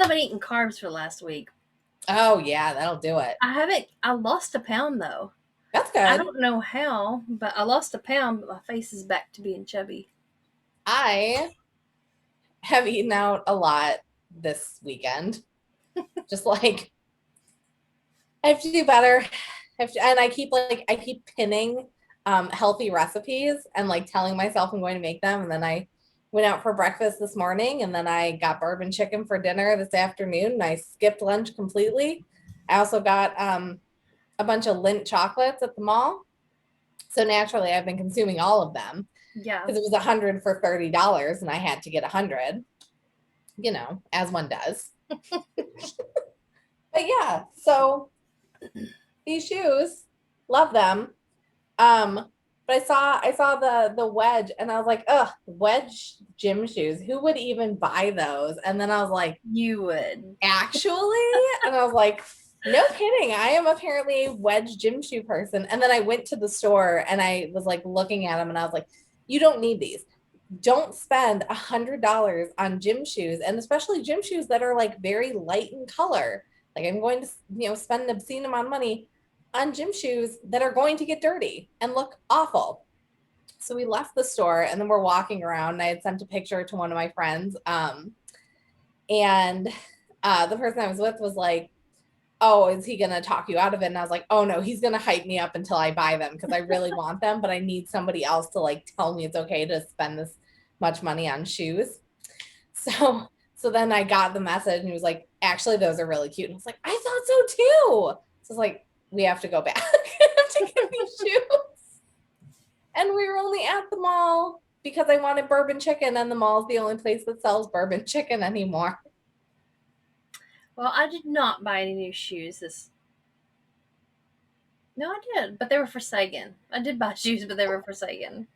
haven't eaten carbs for the last week. Oh, yeah, that'll do it. I lost a pound though. That's I good. don't know how, but I lost a pound, but my face is back to being chubby. I have eaten out a lot this weekend. Just like I have to do better. And I keep pinning healthy recipes and like telling myself I'm going to make them. And then I went out for breakfast this morning and then I got bourbon chicken for dinner this afternoon and I skipped lunch completely. I also got a bunch of Lindt chocolates at the mall. So naturally I've been consuming all of them Yeah. because it was 100 for $30 and I had to get 100, as one does. But yeah, so these shoes, love them. But I saw the wedge and I was like, ugh, wedge gym shoes. Who would even buy those? And then I was like, You would. actually? And I was like, no kidding. I am apparently a wedge gym shoe person. And then I went to the store and I was like looking at them and I was like, you don't need these. Don't spend $100 on gym shoes, and especially gym shoes that are like very light in color. Like I'm going to, spend an obscene amount of money on gym shoes that are going to get dirty and look awful. So we left the store and then we're walking around and I had sent a picture to one of my friends. And the person I was with was like, oh, is he going to talk you out of it? And I was like, oh no, he's going to hype me up until I buy them because I really want them, but I need somebody else to like tell me it's okay to spend this much money on shoes. So then I got the message and he was like, actually, those are really cute. And I was like, I thought so too. So it's like, we have to go back. I have to get these shoes. And we were only at the mall because I wanted bourbon chicken, and the mall is the only place that sells bourbon chicken anymore. Well, I did not buy any new shoes this. No, I did, but they were for Sagan. I did buy shoes, but they were for Sagan.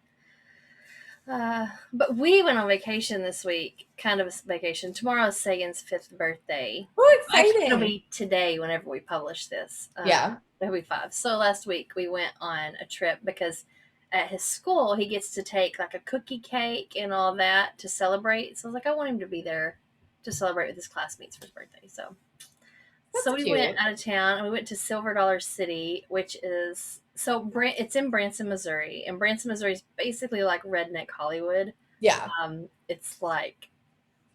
But we went on vacation this week, kind of a vacation. Tomorrow is Sagan's 5th birthday. Oh, Actually, it'll exciting. be today whenever we publish this. Yeah. It'll be 5. So last week we went on a trip because at his school he gets to take like a cookie cake and all that to celebrate. So I was like, I want him to be there to celebrate with his classmates for his birthday. So That's we went cute. out of town and we went to Silver Dollar City, which is it's in Branson, Missouri, and Branson, Missouri is basically like redneck Hollywood. Yeah. It's like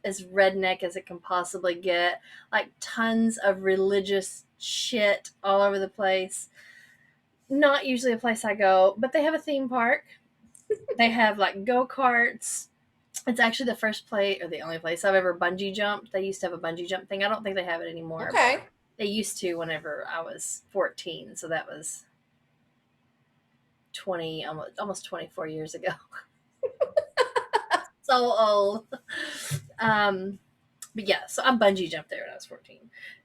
as redneck as it can possibly get, like tons of religious shit all over the place. Not usually a place I go, but they have a theme park. They have like go karts. It's actually the first place or the only place I've ever bungee jumped. They used to have a bungee jump thing. I don't think they have it anymore, but Okay. they used to whenever I was 14. So that was 20, almost 24 years ago. So old. Um, but yeah, so I bungee jumped there when I was 14.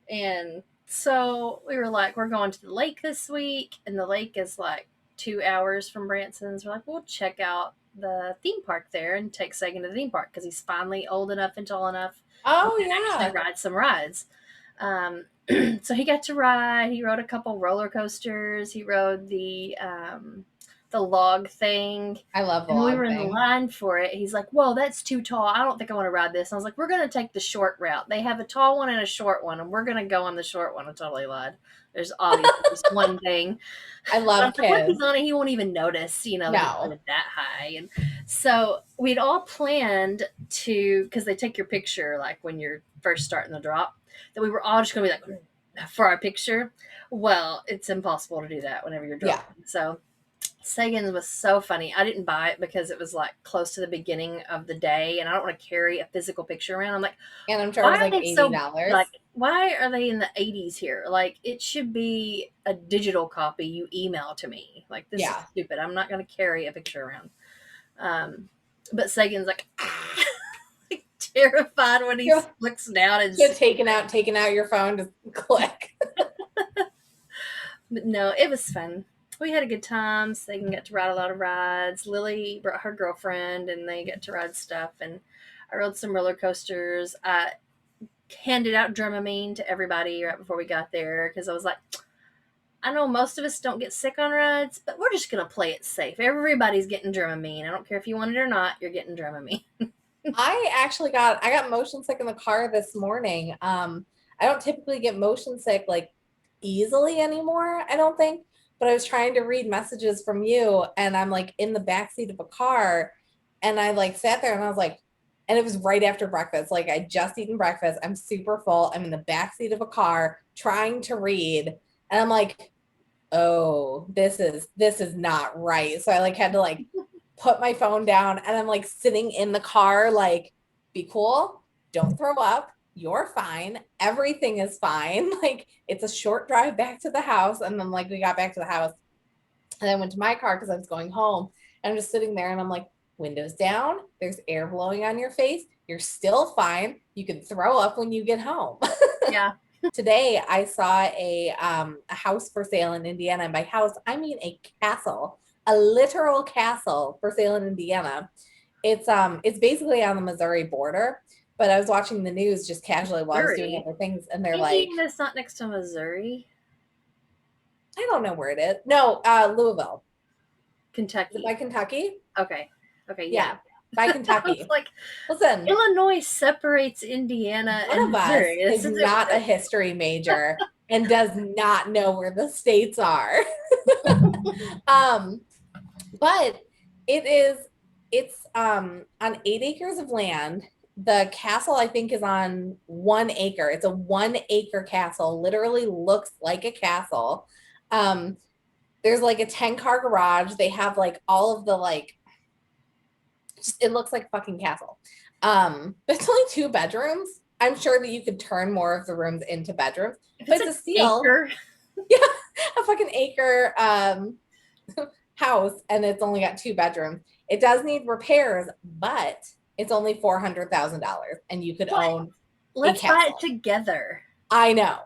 And so we were like, we're going to the lake this week. And the lake is like 2 hours from Branson's. We're like, we'll check out the theme park there and take Sagan to the theme park because he's finally old enough and tall enough and Oh, can actually yeah. ride some rides. Um, so he got to ride. He rode a couple roller coasters. He rode the log thing. I love the And we log were in the thing. line for it. He's like, "Whoa, that's too tall. I don't think I want to ride this." And I was like, "We're going to take the short route. They have a tall one and a short one, and we're going to go on the short one." I totally lied. There's obviously just one thing. I But I love was like, "What if he's kids. on it? He won't even notice, that he's No. going that high." And so we'd all planned to, because they take your picture like when you're first starting the drop, that we were all just going to be like, for our picture. Well, it's impossible to do that whenever you're Yeah. dropping. So Sagan's was so funny. I didn't buy it because it was like close to the beginning of the day, and I don't want to carry a physical picture around. I'm like, And I'm sure it why was are like they so $80. like? Why are they in the 80s here? Like, it should be a digital copy you email to me. Like, this is Yeah. stupid. I'm not going to carry a picture around. Um, but Sagan's like, like terrified when he You're looks down and just taking out your phone to click. But no, it was fun. We had a good time. Sagan got to ride a lot of rides. Lily brought her girlfriend, and they got to ride stuff. And I rode some roller coasters. I handed out Dramamine to everybody right before we got there because I was like, I know most of us don't get sick on rides, but we're just gonna play it safe. Everybody's getting Dramamine. I don't care if you want it or not. You're getting Dramamine. I got motion sick in the car this morning. I don't typically get motion sick like easily anymore, I don't think. But I was trying to read messages from you and I'm like in the backseat of a car and I like sat there and I was like, and it was right after breakfast. Like I just eaten breakfast. I'm super full. I'm in the backseat of a car trying to read. And I'm like, oh, this is not right. So I like had to like put my phone down and I'm like sitting in the car, like, be cool, don't throw up, you're fine, everything is fine. Like it's a short drive back to the house. And then like we got back to the house and I went to my car because I was going home. And I'm just sitting there and I'm like, windows down, there's air blowing on your face, you're still fine. You can throw up when you get home. Yeah. Today I saw a house for sale in Indiana, and by house I mean a castle, a literal castle for sale in Indiana. It's basically on the Missouri border, but I was watching the news just casually while I was doing Missouri. other things, and they're like, Indiana's not next to Missouri. I don't know where it is. No, Louisville. Is it by Kentucky. Kentucky? Okay. Okay, yeah. Yeah, by I was Kentucky. like, Listen, Illinois separates Indiana one and of us Missouri. is This is not a history major and does not know where the states are. um, but it's on 8 acres of land. The castle I think is on 1 acre. It's a 1 acre castle, literally looks like a castle. um there's like a 10 car garage. They have like all of the like, it looks like a fucking castle. But it's only 2 bedrooms. I'm sure that you could turn more of the rooms into bedrooms, if but it's it's an a steal. acre. Yeah, a fucking acre house, and it's only got 2 bedrooms. It does need repairs, but it's only $400,000 and you could What? own a Let's buy it castle. together. I know.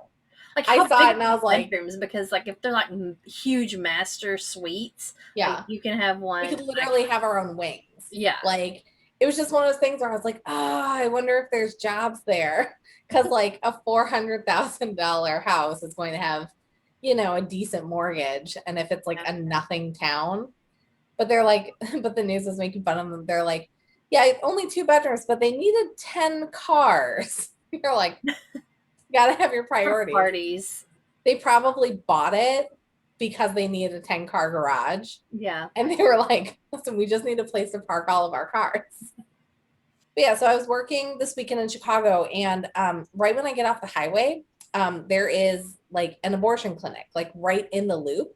Like, I how saw big it are and I the was like, bedrooms? Because, like, if they're like huge master suites, like yeah, you can have we one. could Like, literally have our own wings. yeah, Like, it was just one of those things where I was like, oh, I wonder if there's jobs there. Because, like, a $400,000 house is going to have, a decent mortgage. And if it's like yeah. a nothing town, but they're like, but the news is making fun of them. They're like, yeah, only 2 bedrooms, but they needed 10 cars. You're like, gotta have your For priorities. parties. They probably bought it because they needed a 10 car garage. Yeah. And they were like, listen, we just need a place to park all of our cars. But yeah, so I was working this weekend in Chicago, and right when I get off the highway, there is like an abortion clinic, like right in the loop.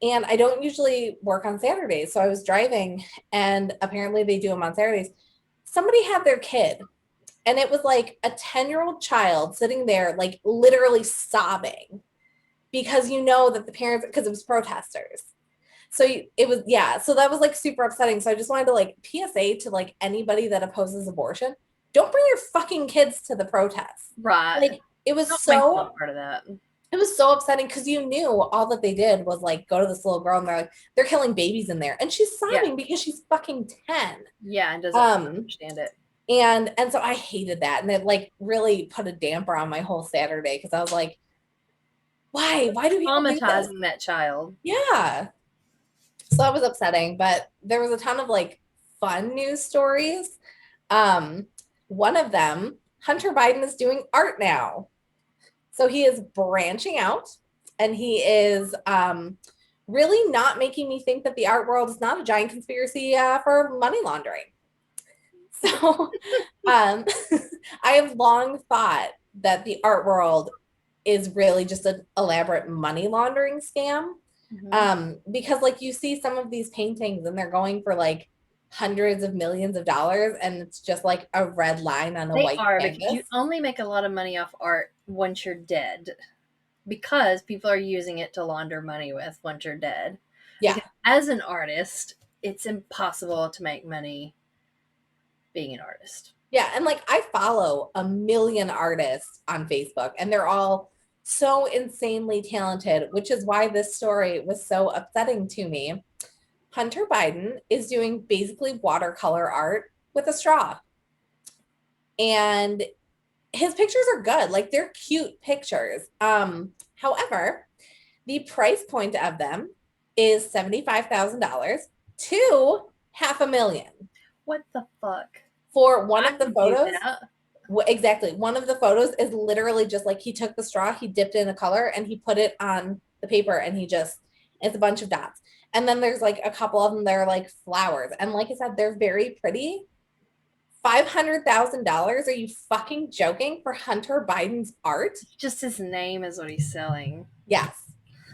And I don't usually work on Saturdays. So I was driving, and apparently they do them on Saturdays. Somebody had their kid, and it was like a 10-year-old child sitting there, like literally sobbing because that the parents, because it was protesters. So it was, yeah. So that was like super upsetting. So I just wanted to like PSA to like anybody that opposes abortion, don't bring your fucking kids to the protests. Right. Like it was Don't make them so a part of that. it was so upsetting because you knew all that they did was like go to this little girl and they're like, they're killing babies in there. And she's Yeah. sobbing because she's fucking 10. Yeah, and doesn't Um, understand it. and so I hated that. And it like really put a damper on my whole Saturday because I was like, why? Why do people do this? Traumatizing that child. Yeah. So that was upsetting, but there was a ton of like fun news stories. Um, One of them, Hunter Biden is doing art now. So he is branching out and he is really not making me think that the art world is not a giant conspiracy for money laundering. So um, I have long thought that the art world is really just an elaborate money laundering scam. Because like you see some of these paintings and they're going for like hundreds of millions of dollars and it's just like a red line on a They white are, because you canvas. only make a lot of money off art once you're dead. Because people are using it to launder money with once you're dead. Yeah. Because as an artist, it's impossible to make money being an artist. Yeah. And like I follow a million artists on Facebook and they're all so insanely talented, which is why this story was so upsetting to me. Hunter Biden is doing basically watercolor art with a straw. And his pictures are good. Like they're cute pictures. However, the price point of them is $75,000 to $500,000. What the fuck? For one I of the could do photos, that. exactly. One of the photos is literally just like he took the straw, he dipped in a color, and he put it on the paper, and it's a bunch of dots. And then there's like a couple of them that are like flowers. And like I said, they're very pretty. $500,000? Are you fucking joking for Hunter Biden's art? Just his name is what he's selling. Yes.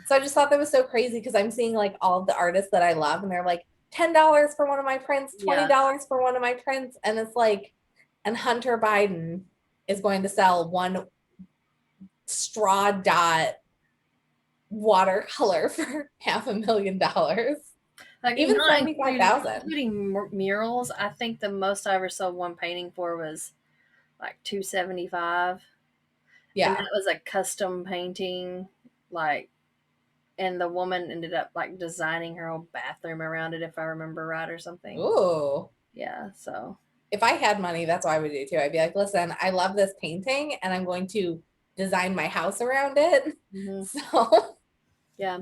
So I just thought that was so crazy because I'm seeing like all of the artists that I love, and they're like $10 for one of my prints, Yeah. $20 for one of my prints. And it's like, and Hunter Biden is going to sell one straw dot watercolor for $500,000. Like Even not 75,000. including murals. I think the most I ever sold one painting for was like 275, and Yeah. that was a custom painting. Like, and the woman ended up like designing her whole bathroom around it, if I remember right, or something. Ooh. Yeah. So If I had money, that's what I would do too. I'd be like, listen, I love this painting and I'm going to design my house around it. mhm. So Yeah.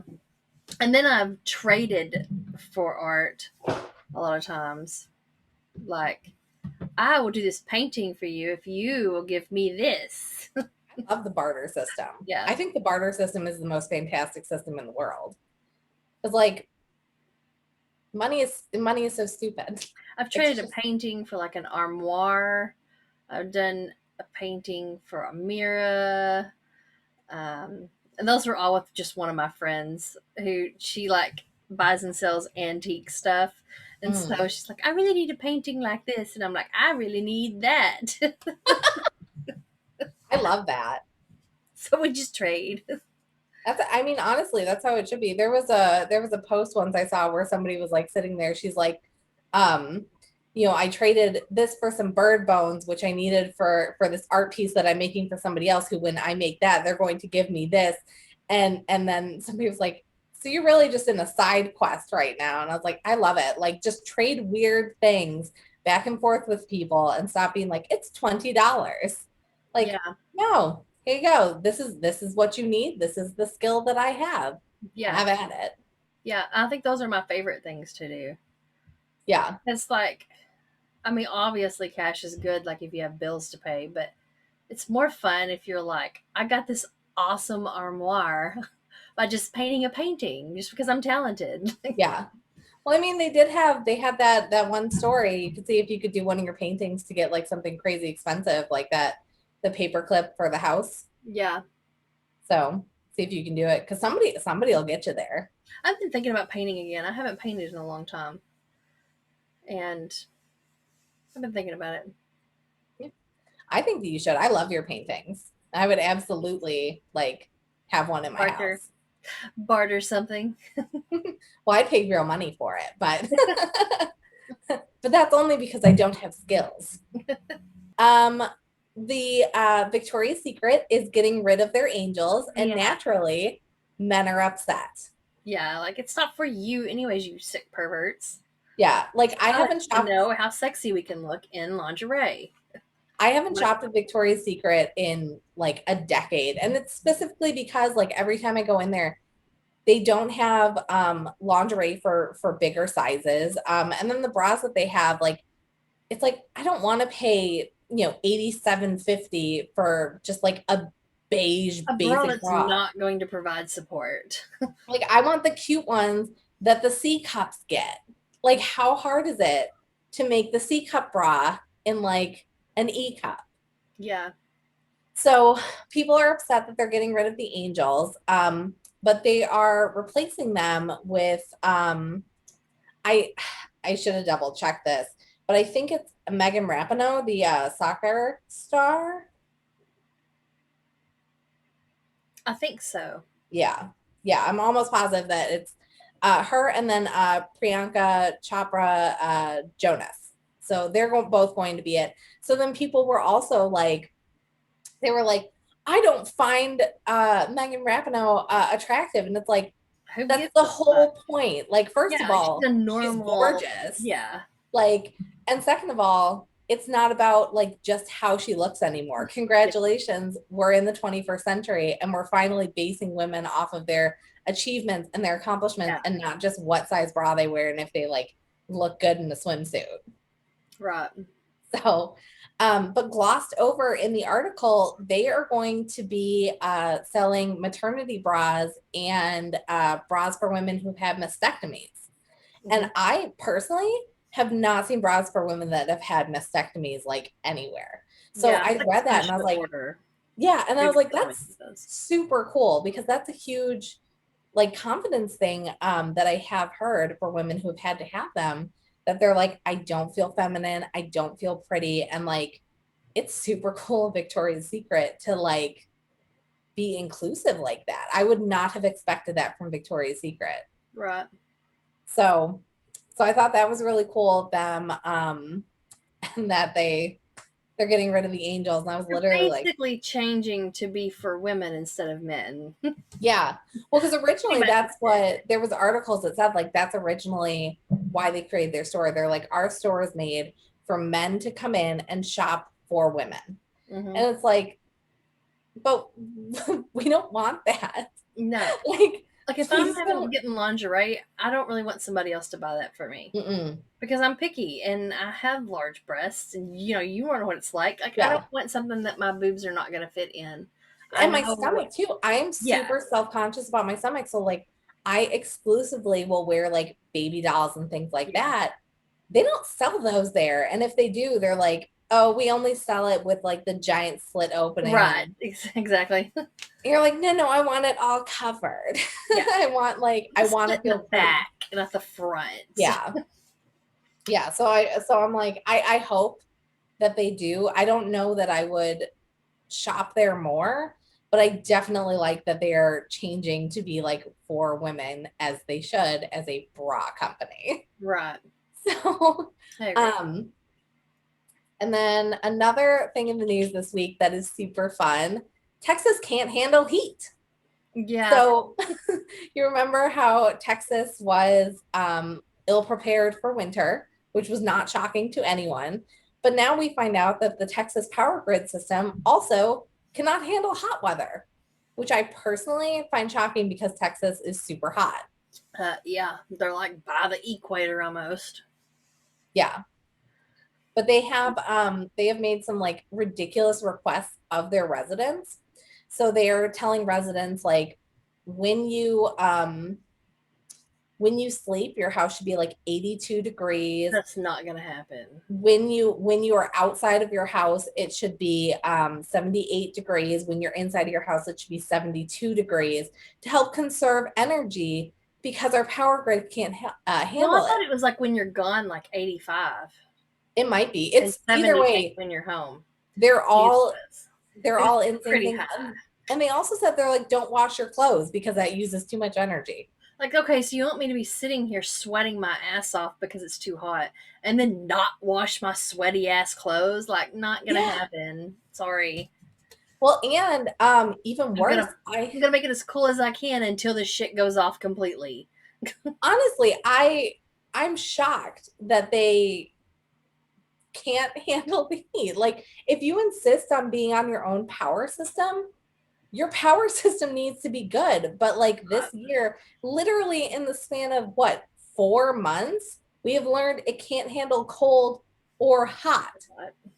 And then I've traded for art a lot of times. Like, I will do this painting for you if you will give me this. I love the barter system. Yeah. I think the barter system is the most fantastic system in the world. It's like money is so stupid. I've It's traded a just painting for like an armoire. I've done a painting for a mirror. Um, and those were all with just one of my friends who she like buys and sells antique stuff. And so she's like, I really need a painting like this. And I'm like, I really need that. I love that. So we just trade. I mean, honestly, that's how it should be. There was a post once I saw where somebody was like sitting there. She's like, um, I traded this for some bird bones, which I needed for this art piece that I'm making for somebody else who, when I make that, they're going to give me this. And then somebody was like, so you're really just in a side quest right now. And I was like, I love it. Like, just trade weird things back and forth with people and stop being like, it's $20. Like, Yeah. no, here you go. This is what you need. This is the skill that I have. Yeah. Have at it. Yeah. I think those are my favorite things to do. Yeah. It's like, I mean, obviously cash is good, like if you have bills to pay, but it's more fun if you're like, I got this awesome armoire by just painting a painting just because I'm talented. Yeah. Well, I mean, they had that one story. You could see if you could do one of your paintings to get like something crazy expensive like that, the paper clip for the house. Yeah. So see if you can do it because somebody will get you there. I've been thinking about painting again. I haven't painted in a long time. And I've been thinking about it. Yeah. I think that you should. I love your paintings. I would absolutely like have one in my Barter. house. Barter something. Well, I'd pay real money for it, but but that's only because I don't have skills. Um, the Victoria's Secret is getting rid of their angels, and Yeah. naturally, men are upset. Yeah, like it's not for you anyways, you sick perverts. Yeah, like I I like haven't to shopped. know how sexy we can look in lingerie. I haven't shopped at Victoria's Secret in like a decade, and it's specifically because like every time I go in there, they don't have lingerie for bigger sizes, and then the bras that they have, like it's like I don't want to pay $87.50 for just like a beige A bra basic that's bra. not going to provide support. Like I want the cute ones that the C cups get. Like how hard is it to make the C cup bra in like an E cup? Yeah. So people are upset that they're getting rid of the angels, but they are replacing them with I I should have double checked this, but I think it's Megan Rapinoe, the soccer star. I think so. Yeah, yeah, I'm almost positive that it's her and then Priyanka Chopra Jonas. So they're both going to be it. So then people were also like, they were like, I don't find Megan Rapinoe attractive, and it's like Who that's gives the a fuck? whole point. Like, first of Yeah, she's all, a she's normal. gorgeous. Yeah. Like, and second of all, it's not about like just how she looks anymore. Yeah. Congratulations, we're in the 21st century and we're finally basing women off of their achievements and their accomplishments Yeah. and not just what size bra they wear and if they like look good in a swimsuit. Right. So, but glossed over in the article, they are going to be selling maternity bras and bras for women who've had mastectomies. Mm-hmm. And I personally have not seen bras for women that have had mastectomies like anywhere. So Yeah, it's I like a read that and I was special like, order. yeah. And I was Maybe like, tell me that's those. super cool because that's a huge like confidence thing that I have heard for women who've had to have them that they're like, I don't feel feminine. I don't feel pretty. And like, it's super cool, Victoria's Secret, to like be inclusive like that. I would not have expected that from Victoria's Secret. Right. So, so I thought that was really cool of them, and that they're getting rid of the angels. And I was They're literally like, basically changing to be for women instead of men. yeah. Well, because Pretty originally much. that's what there was articles that said like that's originally why they created their store. They're like, our store is made for men to come in and shop for women. Mm-hmm. And it's like, but we don't want that. No. Like, Like if I'm please having don't. getting lingerie, I don't really want somebody else to buy that for me. Mm-mm. Because I'm picky and I have large breasts and you know what it's like. Like I don't Yeah. want something that my boobs are not gonna fit in. I And my know. stomach too. I'm Yeah. super self-conscious about my stomach. So like I exclusively will wear like baby dolls and things like Yeah. that. They don't sell those there. And if they do, they're like, oh, we only sell it with like the giant slit opening. Right. And Exactly. you're like, no, I want it all covered. Yeah. I Just want to split in the feel free. back, not the front. Yeah. Yeah. So I'm like, I hope that they do. I don't know that I would shop there more, but I definitely like that they are changing to be like for women as they should as a bra company. Right. So, I agree. um, and then another thing in the news this week that is super fun, Texas can't handle heat. Yeah. So you remember how Texas was ill prepared for winter, which was not shocking to anyone. But now we find out that the Texas power grid system also cannot handle hot weather, which I personally find shocking because Texas is super hot. Yeah. They're like by the equator almost. Yeah. But they have made some like ridiculous requests of their residents. So they are telling residents like when you um when you sleep, your house should be like 82 degrees. That's not gonna happen. When you are outside of your house, it should be 78 degrees. When you're inside of your house, it should be 72 degrees to help conserve energy because our power grid can't Well, I handle it. thought it was like when you're gone, like 85 It might be. and It's either 78 way. when you're home. They're all Jesus. they're It's all insane pretty things. high. And they also said they're like, don't wash your clothes because that uses too much energy. Like, okay, so you want me to be sitting here sweating my ass off because it's too hot and then not wash my sweaty ass clothes? Like, not gonna Yeah. happen. Sorry. Well, and even I'm worse, gonna I'm gonna make it as cool as I can until this shit goes off completely. honestly, I'm shocked that they can't handle the heat. Like, if you insist on being on your own power system, your power system needs to be good. But like this year, literally in the span of what, 4 months, we have learned it can't handle cold or hot.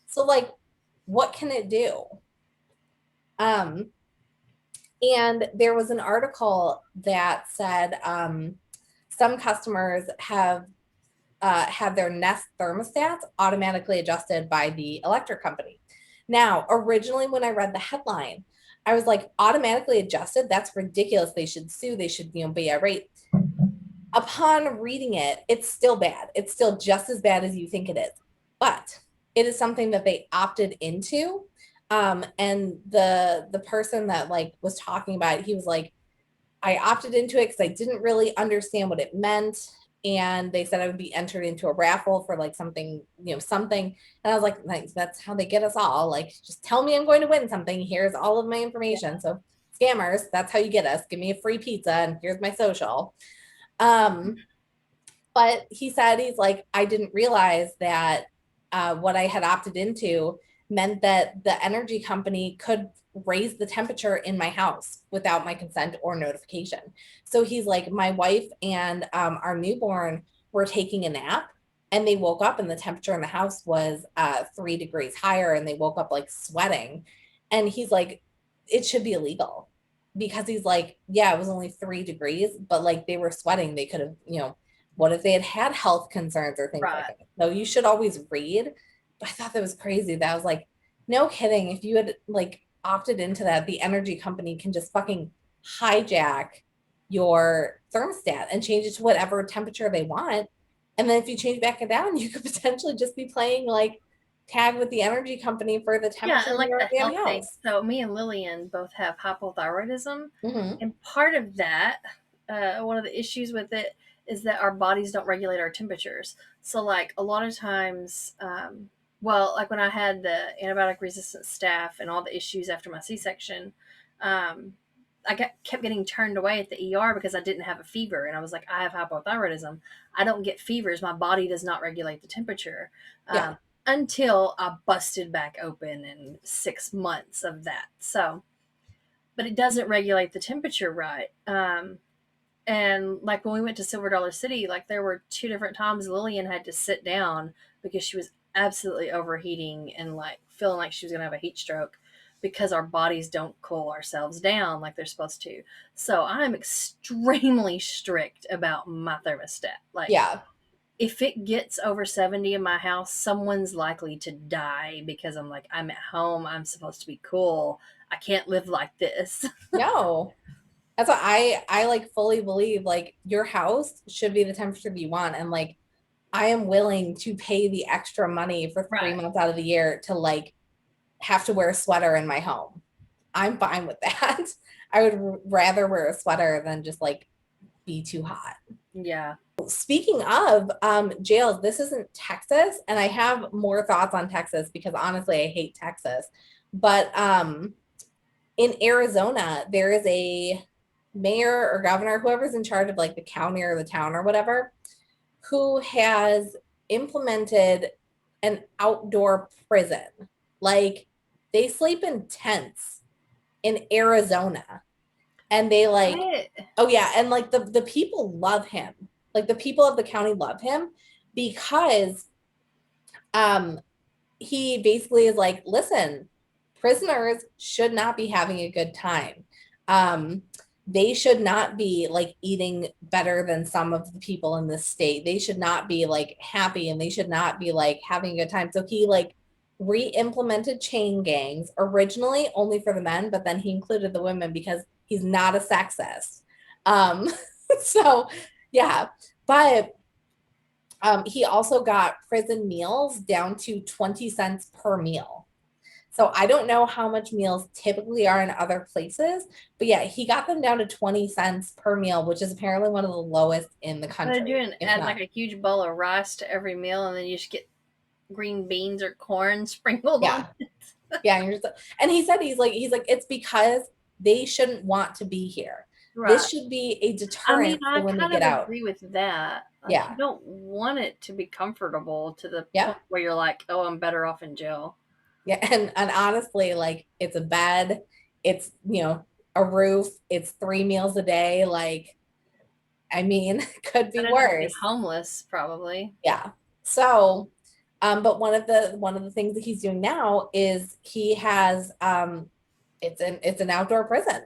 So like, what can it do? Um, and there was an article that said some customers have had their Nest thermostats automatically adjusted by the electric company. Now, originally, when I read the headline, I was like, automatically adjusted? That's ridiculous. They should sue. They should, be irate. Upon reading it, it's still bad. It's still just as bad as you think it is. But it is something that they opted into. And the person that like was talking about it, he was like, I opted into it because I didn't really understand what it meant. And they said I would be entered into a raffle for like something, something. And I was like, nice, that's how they get us all. Like, just tell me I'm going to win something. Here's all of my information. So scammers, that's how you get us. Give me a free pizza and here's my social. Um, but he said, he's like, I didn't realize that what I had opted into meant that the energy company could raise the temperature in my house without my consent or notification. So he's like, my wife and our newborn were taking a nap and they woke up and the temperature in the house was 3 degrees higher, and they woke up like sweating. And he's like, it should be illegal, because he's like, yeah, it was only 3 degrees, but like they were sweating. They could have, what if they had had health concerns or things like Right. that? So you should always read. But I thought that was crazy. That I was like, no kidding. If you had like opted into that, the energy company can just fucking hijack your thermostat and change it to whatever temperature they want. And then if you change back it down, you could potentially just be playing like tag with the energy company for the Yeah, temperature and in like your the damn health thing. house. So me and Lillian both have hypothyroidism, Mm-hmm. and part of that, one of the issues with it is that our bodies don't regulate our temperatures. So like a lot of times, well, like when I had the antibiotic resistant staph and all the issues after my C-section, um, kept getting turned away at the ER because I didn't have a fever, and I was like, I have hypothyroidism. I don't get fevers. My body does not regulate the temperature. Yeah. Um, until I busted back open in 6 months of that. So, but it doesn't regulate the temperature right. And like when we went to Silver Dollar City, like there were two different times Lillian had to sit down because she was absolutely overheating and like feeling like she was going to have a heat stroke because our bodies don't cool ourselves down like they're supposed to. So I'm extremely strict about my thermostat. Like Yeah. if it gets over 70 in my house, someone's likely to die because I'm like, I'm at home. I'm supposed to be cool. I can't live like this. No. That's what I like fully believe, like your house should be the temperature that you want. And like I am willing to pay the extra money for three Right. months out of the year to like have to wear a sweater in my home. I'm fine with that. I would rather wear a sweater than just like be too hot. Yeah. Speaking of jails, this isn't Texas, and I have more thoughts on Texas because honestly, I hate Texas. But in Arizona, there is a mayor or governor, whoever's in charge of like the county or the town or whatever, who has implemented an outdoor prison. Like they sleep in tents in Arizona, and they like, I, oh yeah, and like the people love him. Like the people of the county love him because um he basically is like, listen, prisoners should not be having a good time. Um, they should not be like eating better than some of the people in this state. They should not be like happy, and they should not be like having a good time. So he like re-implemented chain gangs originally only for the men, but then he included the women because he's not a sexist. Um, so yeah, but he also got prison meals down to 20 cents per meal. So I don't know how much meals typically are in other places, but yeah, he got them down to 20 cents per meal, which is apparently one of the lowest in the what I do country, and if add like not. a huge bowl of rice to every meal, and then you just get green beans or corn sprinkled on Yeah. it. Yeah. And he said he's like, it's because they shouldn't want to be here. This Right. should be a I mean, deterrent I for when they kind get of out. agree with that. Like, you Yeah. don't want it to be comfortable to the Yeah. point where you're like, oh, I'm better off in jail. Yeah. And honestly, like it's a bed, it's a roof, it's 3 meals a day. Like, I mean, could be Better than being worse. homeless, probably. Yeah. So, but one of the things that he's doing now is he has it's an outdoor prison.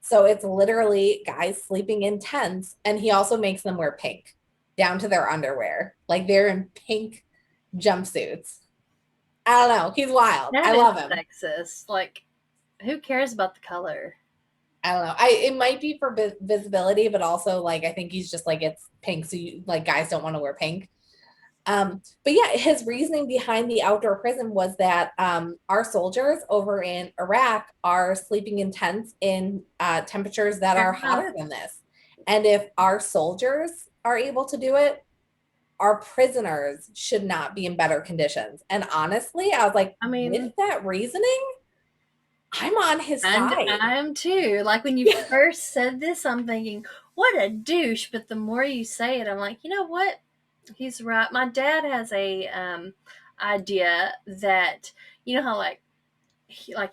So it's literally guys sleeping in tents, and he also makes them wear pink down to their underwear. Like they're in pink jumpsuits. I don't know. He's wild. I That is love him. sexist. Like, who cares about the color? I don't know. It might be for visibility, but also like I think he's just like it's pink, so you like guys don't want to wear pink. But yeah, his reasoning behind the outdoor prison was that our soldiers over in Iraq are sleeping in tents in temperatures that Fair are enough. hotter than this. And if our soldiers are able to do it, our prisoners should not be in better conditions. And honestly, I was like, I with mean, that reasoning, I'm on his and side. I am too. Like when you Yeah. first said this, I'm thinking, what a douche. But the more you say it, I'm like, you know what? He's right. My dad has a idea that you know how like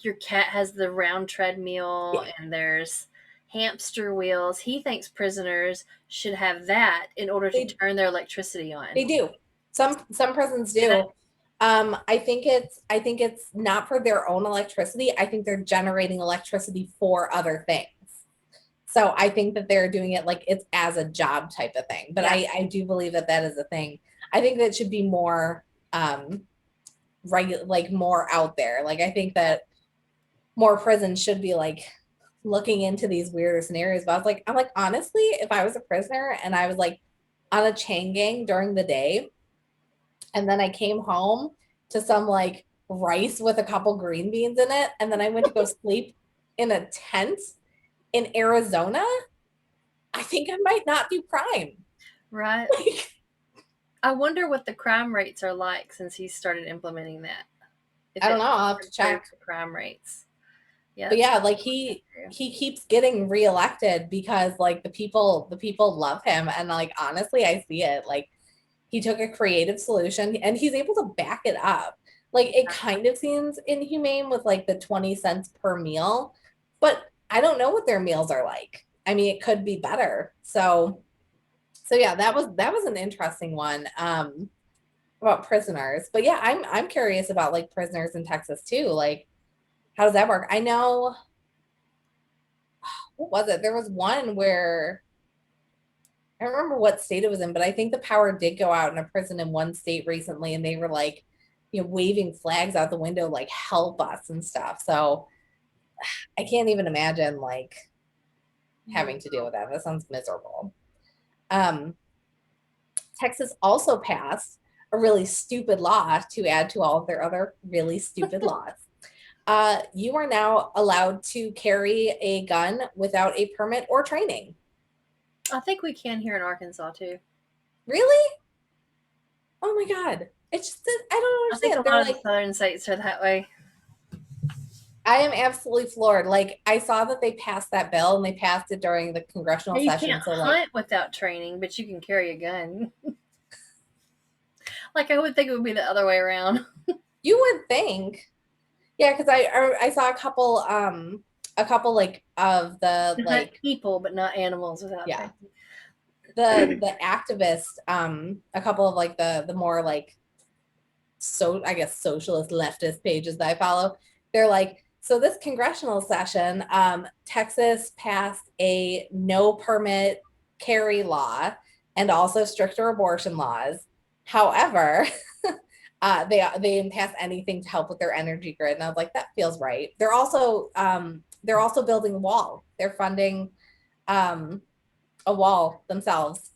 your cat has the round treadmill Yeah, and there's hamster wheels. He thinks prisoners should have that in order to they, turn their electricity they on. do. Some prisons Do do. I think it's not for their own electricity. I think they're generating electricity for other things. So I think that they're doing it like it's as a job type of thing. But Yeah. I do believe that that is a thing. I think that should be more like more out there. Like I think that more prisons should be like looking into these weirder scenarios. But I'm like, honestly, if I was a prisoner and I was like on a chain gang during the day, and then I came home to some like rice with a couple green beans in it, and then I went to go sleep in a tent in Arizona, I think I might not do crime. Right. Like, I wonder what the crime rates are like since he started implementing that. If I don't it know. I'll have to improved check. the crime rates. Yeah, But that's yeah, something like to look into. he keeps getting reelected because like the people love him, and like honestly, I see it. Like he took a creative solution and he's able to back it up. Like it kind of seems inhumane with like the 20 cents per meal, but I don't know what their meals are like. I mean, it could be better. So yeah, that was an interesting one about prisoners. But yeah, I'm curious about like prisoners in Texas too. Like how does that work? I know, what was it? There was one where I don't remember what state it was in, but I think the power did go out in a prison in one state recently, and they were like, waving flags out the window, like help us and stuff. So I can't even imagine like having to deal with that. That sounds miserable. Um, Texas also passed a really stupid law to add to all of their other really stupid laws. You are now allowed to carry a gun without a permit or training. I think we can here in Arkansas too. Really? Oh my God. It's just that I don't I think a understand. They're lot of the like, southern states are that way. I am absolutely floored. Like, I saw that they passed that bill and they passed it during the congressional Yeah, you session. can't So, like, hunt without training, but you can carry a gun. Like I would think it would be the other way around. you would think, yeah, because I saw a couple like of the To hunt like people, but not animals without yeah training. the activists a couple of like the more like so I guess socialist leftist pages that I follow, they're like, so this congressional session, Texas passed a no permit carry law and also stricter abortion laws. However, they didn't pass anything to help with their energy grid, and I was like, that feels right. They're also building a wall. They're funding um, a wall themselves.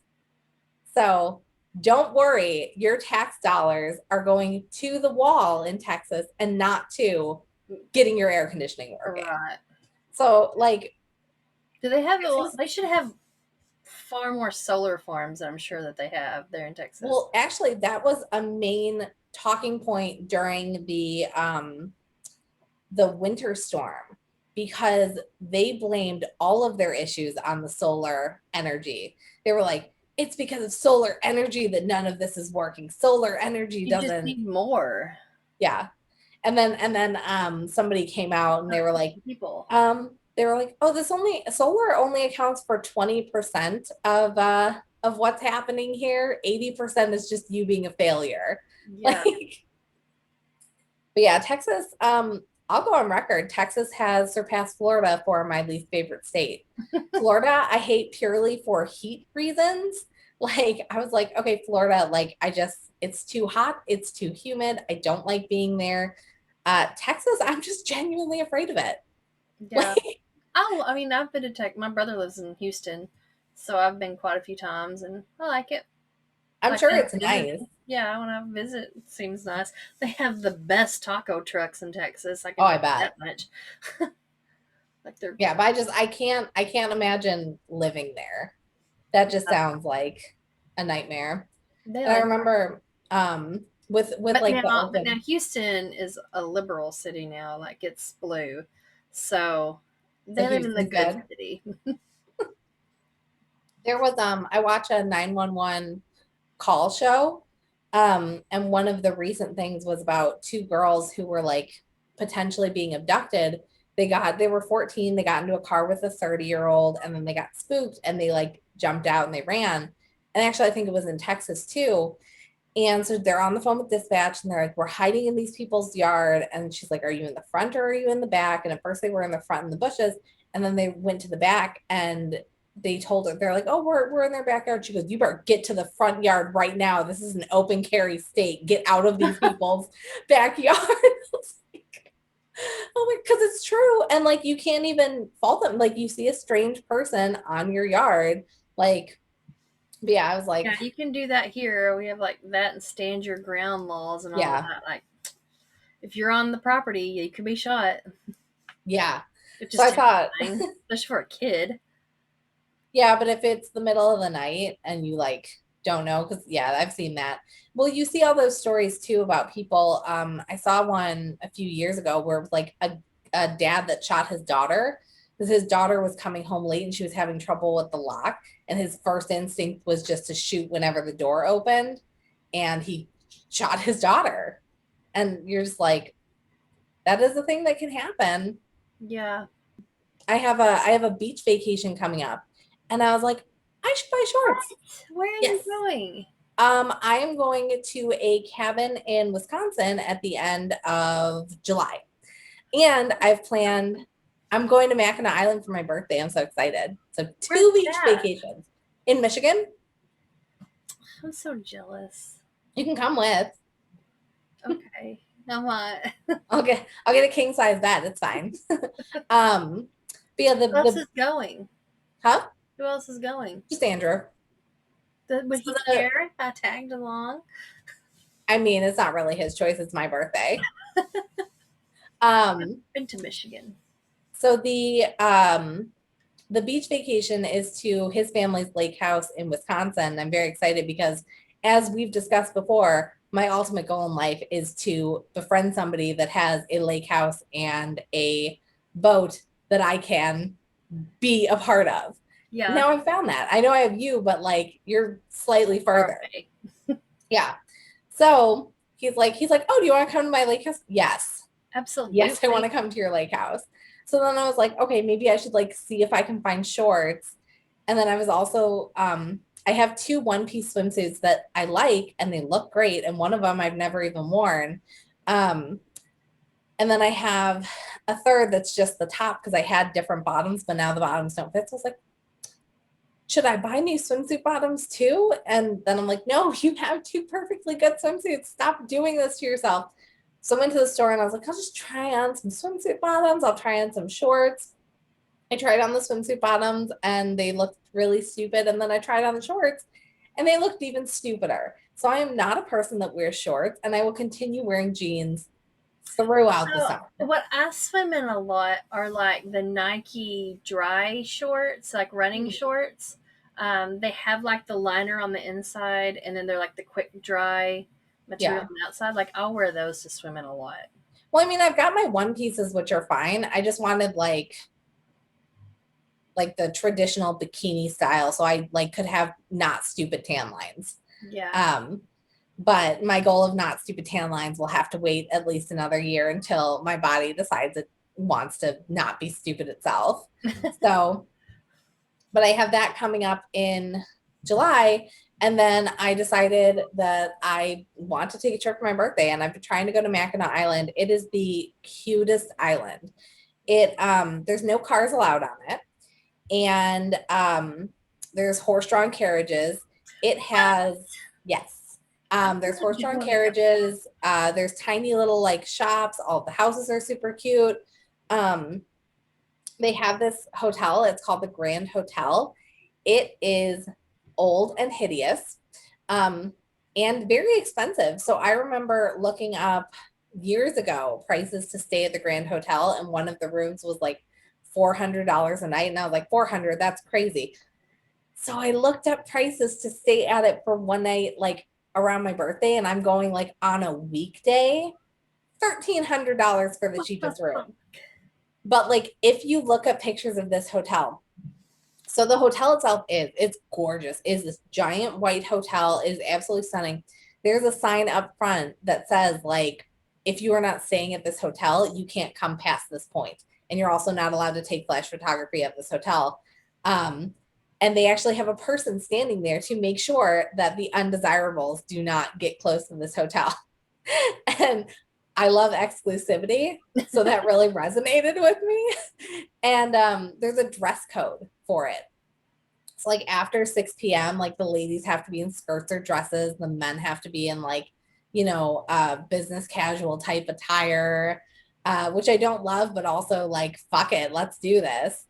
So don't worry, your tax dollars are going to the wall in Texas and not to getting your air conditioning working. Right. So, like, Do they have a? Texas, They should have far more solar farms than I'm sure that they have there in Texas. well, actually, that was a main talking point during the winter storm because they blamed all of their issues on the solar energy. They were like, it's because of solar energy that none of this is working. Solar energy You just doesn't, need more yeah. And then somebody came out and people. they were like, oh, this only solar only accounts for 20% of what's happening here. 80% is just you being a failure. Yeah. Like, but yeah, Texas, I'll go on record. Texas has surpassed Florida for my least favorite state. Florida, I hate purely for heat reasons. Like, I was like, okay, Florida, like, it's too hot, it's too humid. I don't like being there. Texas, I'm just genuinely afraid of it. Yeah. Like, Oh, I mean, I've been to Tech. My brother lives in Houston, so I've been quite a few times, and I like it. I'm Like sure I it's visit. nice. Yeah, when I visit, it seems nice. They have the best taco trucks in Texas. I Oh, can I tell you bet. that much. Like they're Yeah, but I can't imagine living there. That just sounds like a nightmare. they And I like. remember with like the But now open Houston is a liberal city now. Like it's blue, so so they live in the Houston's good good. city. There was I watch a 911 call show. And one of the recent things was about two girls who were like potentially being abducted. They were 14, they got into a car with a 30-year-old, and then they got spooked and they like jumped out and they ran. And actually I think it was in Texas too. And so they're on the phone with dispatch and they're like, we're hiding in these people's yard. And she's like, are you in the front or are you in the back? And at first they were in the front in the bushes. And then they went to the back and they told her, they're like, oh, we're in their backyard. She goes, you better get to the front yard right now. This is an open carry state. Get out of these people's backyard. Oh my, because it's true. And like, you can't even fault them. Like, you see a strange person on your yard. Like, but yeah, I was like, Yeah, you can do that here. We have like that and stand your ground laws and all yeah, that. Like, if you're on the property, you can be shot, yeah. which So is I thought, terrifying, especially for a kid. yeah, but if it's the middle of the night and you like don't know, because yeah, I've seen that. Well, you see all those stories too about people. I saw one a few years ago where like a dad that shot his daughter because his daughter was coming home late and she was having trouble with the lock, and his first instinct was just to shoot whenever the door opened, and he shot his daughter. And you're just like, that is a thing that can happen. Yeah. I have a beach vacation coming up, and I was like, I should buy shorts. Where are you Yes. going? I am going to a cabin in Wisconsin at the end of July. And I've planned, I'm going to Mackinac Island for my birthday. I'm so excited. So Where's 2 beach that? vacations in Michigan. I'm so jealous. You can come with. Okay. Now what? I'll get a king size bed. It's fine. um, but yeah, Who else the is going? huh? Who else is going? Just Andrew. Would So he care if I tagged along? I mean, it's not really his choice. It's my birthday. Um, Been to Michigan. so the beach vacation is to his family's lake house in Wisconsin. I'm very excited because, as we've discussed before, my ultimate goal in life is to befriend somebody that has a lake house and a boat that I can be a part of. Yeah. Now I've found that. I know I have you, but like you're slightly Far further. away. Yeah. So he's like, oh, do you want to come to my lake house? Yes. Yes, I want Absolutely. to come to your lake house. So then I was like, okay, maybe I should like see if I can find shorts. And then I was also I have 2 one-piece swimsuits that I like and they look great. And one of them I've never even worn. Um, and then I have a third that's just the top because I had different bottoms, but now the bottoms don't fit. So I was like, should I buy new swimsuit bottoms too? And then I'm like, no, you have 2 perfectly good swimsuits. Stop doing this to yourself. So I went to the store and I was like, I'll just try on some swimsuit bottoms. I'll try on some shorts. I tried on the swimsuit bottoms and they looked really stupid. And then I tried on the shorts and they looked even stupider. So I am not a person that wears shorts, and I will continue wearing jeans throughout the So summer. what I swim in a lot are like the Nike dry shorts, like running shorts. They have like the liner on the inside, and then they're like the quick dry material Yeah. on the outside. Like I'll wear those to swim in a lot. Well, I mean, I've got my one pieces, which are fine. I just wanted like the traditional bikini style, so I like could have not stupid tan lines. Yeah. Um, but my goal of not stupid tan lines will have to wait at least another year until my body decides it wants to not be stupid itself. So, but I have that coming up in July. And then I decided that I want to take a trip for my birthday, and I've been trying to go to Mackinac Island. It is the cutest island. There's no cars allowed on it, and there's horse-drawn carriages. It has, yes, there's horse-drawn carriages. There's tiny little like shops. All the houses are super cute. Um, they have this hotel. It's called the Grand Hotel. It is old and hideous, um, and very expensive. So I remember looking up years ago prices to stay at the Grand Hotel, and one of the rooms was like $400 a night, and I was like, 400, that's crazy. So I looked up prices to stay at it for one night, like around my birthday, and I'm going like on a weekday, $1,300 for the cheapest room. But like, if you look up pictures of this hotel, so the hotel itself it's gorgeous. Is this giant white hotel, is absolutely stunning. There's a sign up front that says like, if you are not staying at this hotel, you can't come past this point, and you're also not allowed to take flash photography at this hotel. Um, And they actually have a person standing there to make sure that the undesirables do not get close to this hotel. And I love exclusivity, so that really resonated with me. And there's a dress code for it. It's like after 6 p.m., like the ladies have to be in skirts or dresses, the men have to be in like, business casual type attire, which I don't love, but also like, fuck it, let's do this.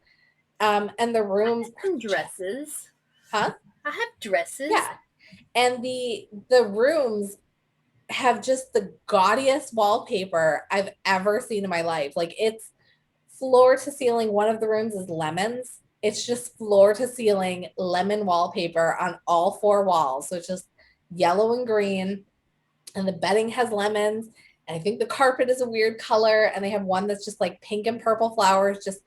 And the rooms are And just, dresses. huh? I have dresses. Yeah. And the rooms have just the gaudiest wallpaper I've ever seen in my life. Like it's floor to ceiling. One of the rooms is lemons. It's just floor to ceiling lemon wallpaper on all four walls. So it's just yellow and green, and the bedding has lemons. And I think the carpet is a weird color. And they have one that's just like pink and purple flowers, just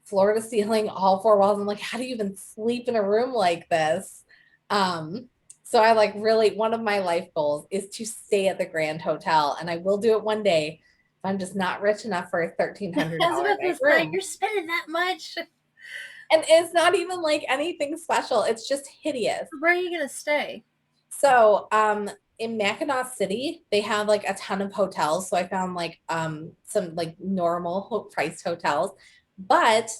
floor to ceiling, all four walls. I'm like, how do you even sleep in a room like this? Um, so I like really, one of my life goals is to stay at the Grand Hotel, and I will do it one day. I'm just not rich enough for a $1,300 I was about to night say, room. you're spending that much. And it's not even like anything special. It's just hideous. Where are you gonna stay? So, in Mackinac City, they have like a ton of hotels. So I found like some like normal priced hotels, but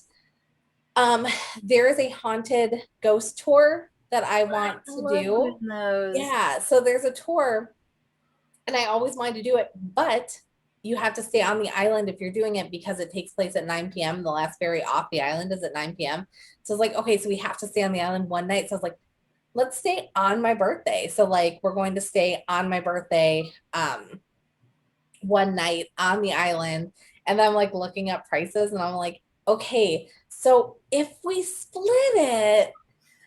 um there is a haunted ghost tour that I I want to love do. doing those. Yeah, so there's a tour, and I always wanted to do it, but you have to stay on the island if you're doing it because it takes place at 9 p.m. The last ferry off the island is at 9 p.m. So it's like, okay, so we have to stay on the island one night. So I was like, let's stay on my birthday. So like we're going to stay on my birthday one night on the island. And then I'm like looking up prices, and I'm like, okay, so if we split it,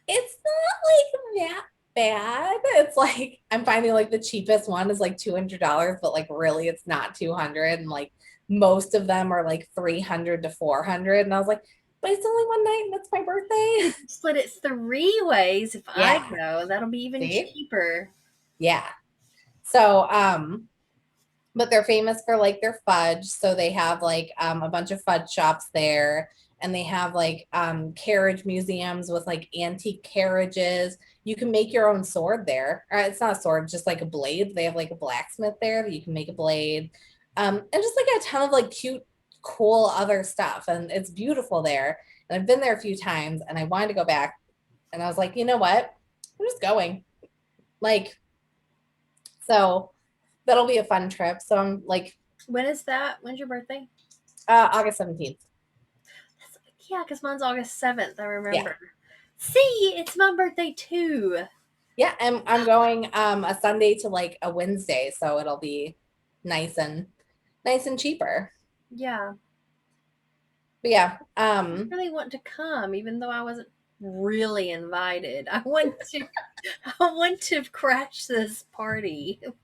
it's not like that bad. It's like I'm finding like the cheapest one is like $200, but like really it's not 200. And like most of them are like 300 to 400. And I was like, but it's only one night and it's my birthday. Split it 3 ways. If I Yeah. go, that'll be even See? cheaper. Yeah. So, but they're famous for like their fudge. So they have like a bunch of fudge shops there, and they have like carriage museums with like antique carriages. You can make your own sword there. Or it's not a sword, just like a blade. They have like a blacksmith there that you can make a blade. And just like a ton of like cute, cool other stuff. And it's beautiful there. And I've been there a few times, and I wanted to go back. And I was like, you know what? I'm just going. Like, so that'll be a fun trip. So I'm like, When is that? When's your birthday? August 17th. Yeah, because mine's August 7th. I Yeah. remember. See, it's my birthday too. Yeah. And I'm going a Sunday to like a Wednesday. So it'll be nice and cheaper. Yeah, But yeah. I really want to come, even though I wasn't really invited. I want to. I want to crash this party. We'll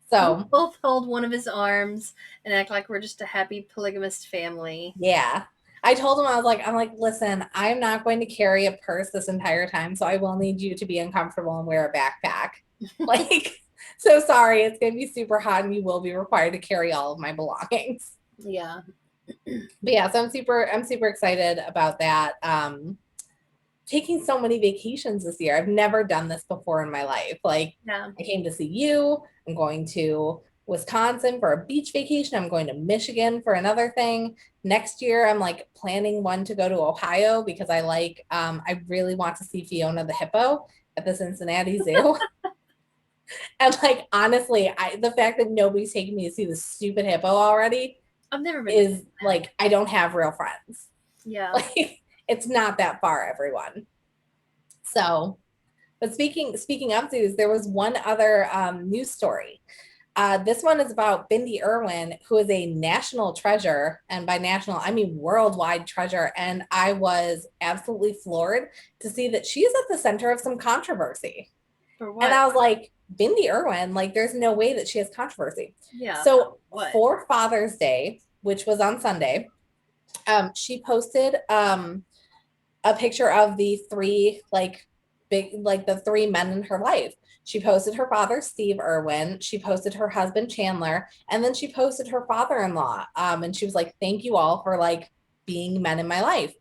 So both hold one of his arms and act like we're just a happy polygamist family. yeah. I told him, I'm like, listen, I'm not going to carry a purse this entire time. So I will need you to be uncomfortable and wear a backpack. Like, so sorry, it's gonna be super hot and you will be required to carry all of my belongings. Yeah. But yeah, so I'm super excited about that. Taking so many vacations this year. I've never done this before in my life. Like Yeah. I came to see you. I'm going to Wisconsin for a beach vacation. I'm going to Michigan for another thing. Next year, I'm like planning one to go to Ohio because I really want to see Fiona the hippo at the Cincinnati Zoo. And like honestly, the fact that nobody's taking me to see the stupid hippo already I've never been to is Cincinnati. like I don't have real friends. Yeah. Like it's not that far, everyone. So, but speaking of zoos, there was one other news story. This one is about Bindi Irwin, who is a national treasure, and by national I mean worldwide treasure. And I was absolutely floored to see that she is at the center of some controversy. For And what? I was like, Bindi Irwin, like, there's no way that she has controversy. Yeah. So What? for Father's Day, which was on Sunday, she posted a picture of the three the three men in her life. She posted her father, Steve Irwin. She posted her husband, Chandler, and then she posted her father-in-law. And she was like, "Thank you all for like being men in my life."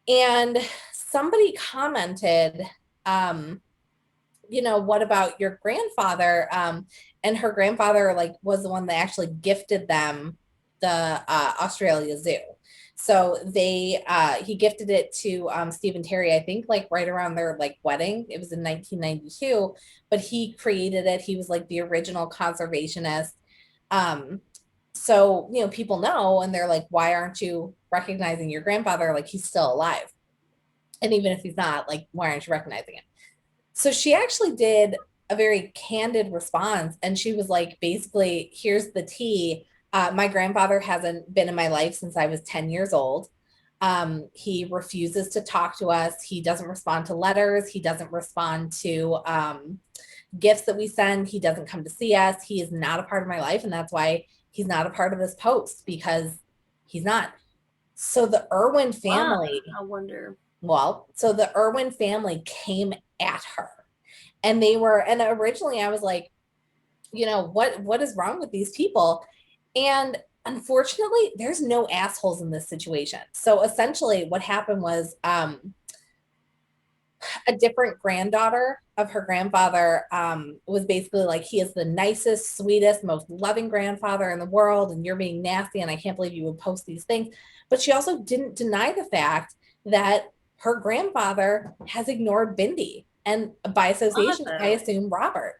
And somebody commented, um, what about your grandfather? And her grandfather like was the one that actually gifted them the Australia Zoo. So he gifted it to Steve and Terry, I think like right around their like wedding. It was in 1992, but he created it. He was like the original conservationist. Um, so people know, and they're like, why aren't you recognizing your grandfather? Like he's still alive. And even if he's not, like, why aren't you recognizing him? So she actually did a very candid response. And she was like, basically, here's the tea. My grandfather hasn't been in my life since I was 10 years old. He refuses to talk to us. He doesn't respond to letters. He doesn't respond to gifts that we send. He doesn't come to see us. He is not a part of my life. And that's why he's not a part of this post, because he's not. So the Irwin Why? family, I wonder. so the Irwin family came at her, and and originally I was like, what is wrong with these people? And unfortunately, there's no assholes in this situation. So essentially what happened was, a different granddaughter of her grandfather was basically like, he is the nicest, sweetest, most loving grandfather in the world, and you're being nasty, and I can't believe you would post these things. But she also didn't deny the fact that her grandfather has ignored Bindi, and by Why association, I though? assume Robert.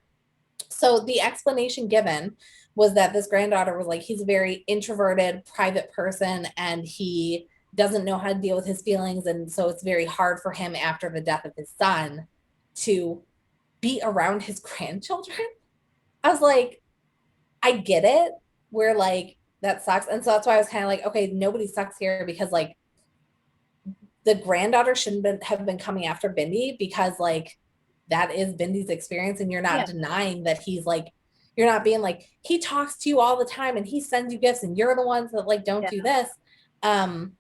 So the explanation given was that this granddaughter was like, he's a very introverted, private person, and he doesn't know how to deal with his feelings. And so it's very hard for him after the death of his son to be around his grandchildren. I was like, I get it. We're like, that sucks. And so that's why I was kind of like, okay, nobody sucks here, because like the granddaughter have been coming after Bindi, because like that is Bindi's experience, and you're not Yeah. denying that he's like, you're not being like, he talks to you all the time and he sends you gifts and you're the ones that like don't Yeah. do this. um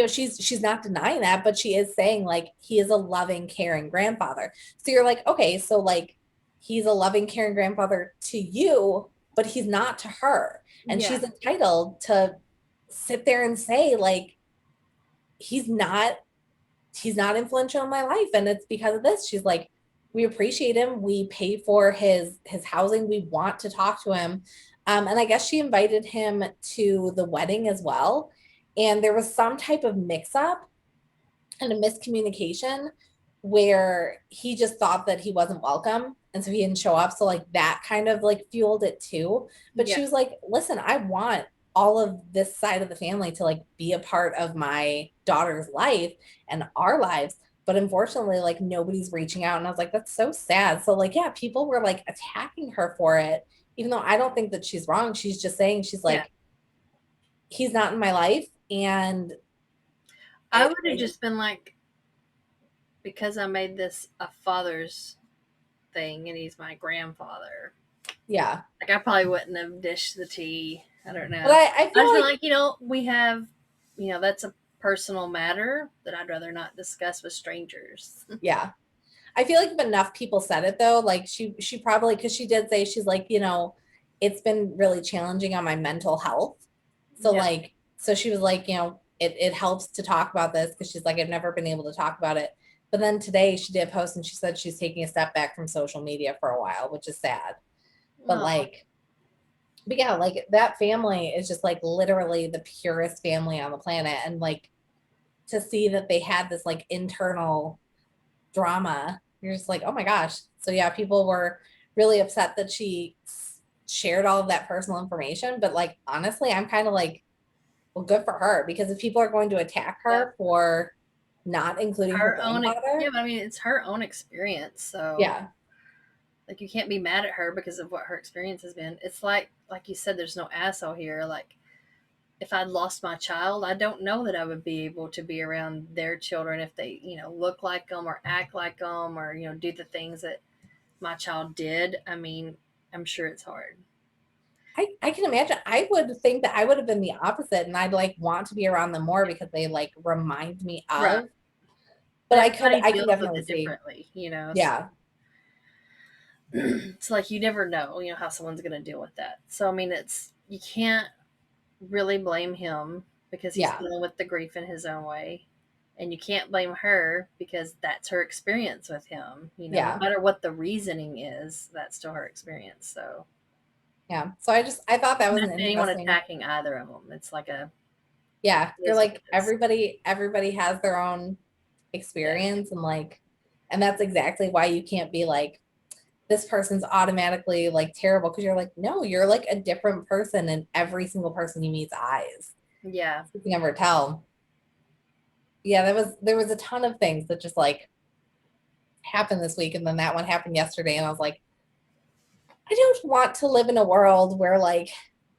she's not denying that, but she is saying like, he is a loving, caring grandfather. So you're like, okay, so like, he's a loving, caring grandfather to you, but he's not to her. And Yeah. she's entitled to sit there and say like, he's not he's not influential in my life, and it's because of this. She's like, we appreciate him, we pay for his housing, we want to talk to him. And I guess she invited him to the wedding as well, and there was some type of mix up and a miscommunication where he just thought that he wasn't welcome, and so he didn't show up. So like that kind of like fueled it too. But Yeah. she was like, listen, I want all of this side of the family to like be a part of my daughter's life and our lives, but unfortunately like nobody's reaching out. And I was like, that's so sad. So like, yeah, people were like attacking her for it, even though I don't think that she's wrong. She's just saying, she's Yeah. like, he's not in my life. And I would have just been like, because I made this a father's thing and he's my grandfather. yeah, Like I probably wouldn't have dished the tea. I don't but know. I I feel just feel like, like, we have, that's a personal matter that I'd rather not discuss with strangers. yeah, I feel like if enough people said it though, like she probably, because she did say, she's like, it's been really challenging on my mental health. So Yeah. like, so she was like, it helps to talk about this, because she's like, I've never been able to talk about it. But then today she did post and she said she's taking a step back from social media for a while, which is sad. But Oh, like, but yeah, like that family is just like literally the purest family on the planet. And like, to see that they had this like internal drama, you're just like, oh my gosh. So yeah, people were really upset that she shared all of that personal information. But like, honestly, I'm kind of like, well, good for her, because if people are going to attack yeah. her for not including her Her own, yeah, grandfather, but I mean, it's her own experience. So, yeah, like, you can't be mad at her because of what her experience has been. It's like you said, there's no asshole here. Like, if I'd lost my child, I don't know that I would be able to be around their children if they, look like them or act like them or, do the things that my child did. I mean, I'm sure it's hard. I can imagine. I would think that I would have been the opposite, and I'd like want to be around them more, Yeah. because they like remind me Right. of. But And I everybody can deals with definitely it see. differently. So Yeah, it's like you never know, how someone's going to deal with that. So, I mean, you can't really blame him because he's yeah. dealing with the grief in his own way. And you can't blame her because that's her experience with him. You know, no Yeah. matter what the reasoning is, that's still her experience. So, Yeah. So I thought that was not an anyone interesting. attacking either of them. It's like a, Yeah. it You're is what like, it is. everybody has their own Yes. experience, and like, and that's exactly why you can't be like, this person's automatically like terrible, because you're like, no, you're like a different person in every single person you meet's eyes. Yeah. You can never tell. Yeah, there was a ton of things that just like happened this week, and then that one happened yesterday, and I was like, I don't want to live in a world where like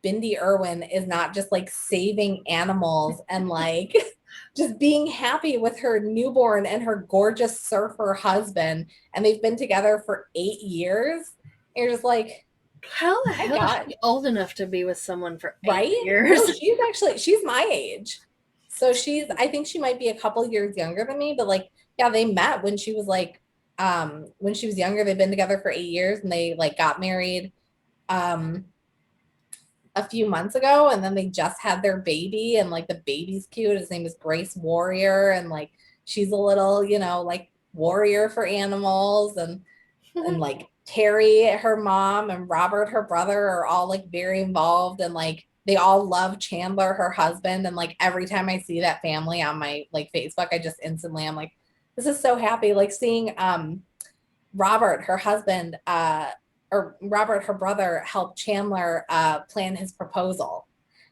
Bindi Irwin is not just like saving animals and like just being happy with her newborn and her gorgeous surfer husband, and they've been together for 8 years. And you're just like, How the my hell is God, she old enough to be with someone for eight right? No, years? she's my age. So I think she might be a couple years younger than me, but like, yeah, they met when she was like, when she was younger. They've been together for 8 years, and they like got married um a few months ago, and then they just had their baby, and like the baby's cute. His name is Grace Warrior, and like she's a little, like warrior for animals, and like Terry, her mom, and Robert, her brother, are all like very involved, and like they all love Chandler, her husband. And like every time I see that family on my like Facebook, I just instantly, I'm like, this is so happy. Like seeing Robert, her husband, or Robert, her brother, helped Chandler plan his proposal.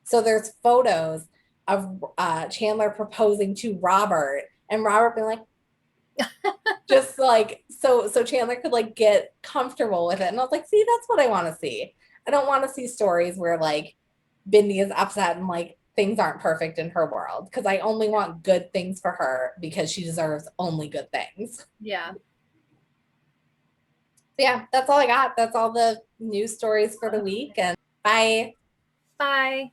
So there's photos of Chandler proposing to Robert, and Robert being like, just like, so Chandler could like get comfortable with it. And I was like, see, that's what I want to see. I don't want to see stories where like Bindi is upset and like things aren't perfect in her world, because I only want good things for her, because she deserves only good things. Yeah. Yeah, that's all I got. That's all the news stories for the week. And bye. Bye.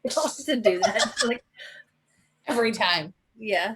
I don't have to do that. Like, Every time. yeah.